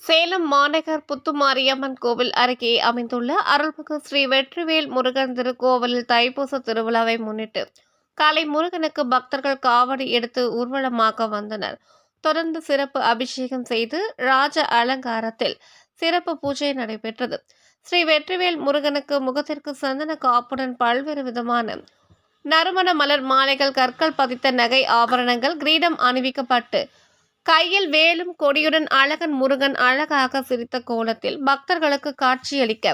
சேலம் மாநகர் புத்துமாரியம்மன் கோவில் அருகே அமைந்துள்ள அருள்மிகு ஸ்ரீ வெற்றிவேல் முருகன் திருக்கோவிலில் தைப்பூச திருவிழாவை முன்னிட்டு காலை முருகனுக்கு பக்தர்கள் காவடி எடுத்து ஊர்வலமாக வந்தனர். தொடர்ந்து சிறப்பு அபிஷேகம் செய்து ராஜ அலங்காரத்தில் சிறப்பு பூஜை நடைபெற்றது. ஸ்ரீ வெற்றிவேல் முருகனுக்கு முகத்திற்கு சந்தன காப்புடன் பல்வேறு விதமான நறுமண மலர் மாலைகள், கற்கள் பதித்த நகை ஆபரணங்கள், கிரீடம் அணிவிக்கப்பட்டு கையில் வேலும் கொடியுடன் அழகன் முருகன் அழகாக சிரித்த கோலத்தில் பக்தர்களுக்கு காட்சியளிக்க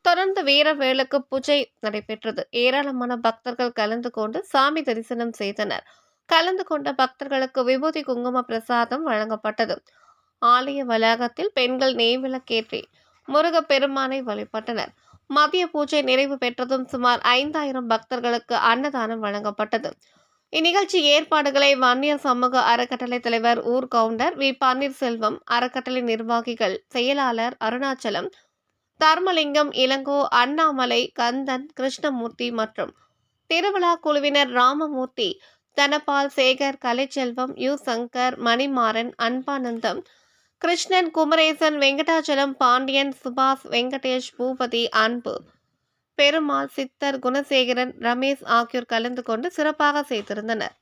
தொடர்ந்து வீரவேலுக்கு பூஜை நடைபெற்றது. ஏராளமான பக்தர்கள் கலந்து கொண்டு சாமி தரிசனம் செய்தனர். கலந்து கொண்ட பக்தர்களுக்கு விபூதி குங்கும பிரசாதம் வழங்கப்பட்டது. ஆலய வளாகத்தில் பெண்கள் நெய்விளக்கேற்றி முருகப்பெருமானை வழிபட்டனர். மதிய பூஜை நிறைவு பெற்றதும் சுமார் 5000 பக்தர்களுக்கு அன்னதானம் வழங்கப்பட்டது. இந்நிகழ்ச்சி ஏற்பாடுகளை வன்னியர் சமூக அறக்கட்டளை தலைவர் ஊர் கவுண்டர் வி. பன்னீர்செல்வம், அறக்கட்டளை நிர்வாகிகள், செயலாளர் அருணாச்சலம், தர்மலிங்கம், இளங்கோ, அண்ணாமலை, கந்தன், கிருஷ்ணமூர்த்தி மற்றும் திருவிழா குழுவினர் ராமமூர்த்தி, தனபால், சேகர், கலைச்செல்வம், யு. சங்கர், மணிமாறன், அன்பானந்தம், கிருஷ்ணன், குமரேசன், வெங்கடாச்சலம், பாண்டியன், சுபாஷ், வெங்கடேஷ், பூபதி, அன்பு, பெருமாள், சித்தர், குணசேகரன், ரமேஷ் ஆகியோர் கலந்து கொண்டு சிறப்பாக செய்திருந்தனர்.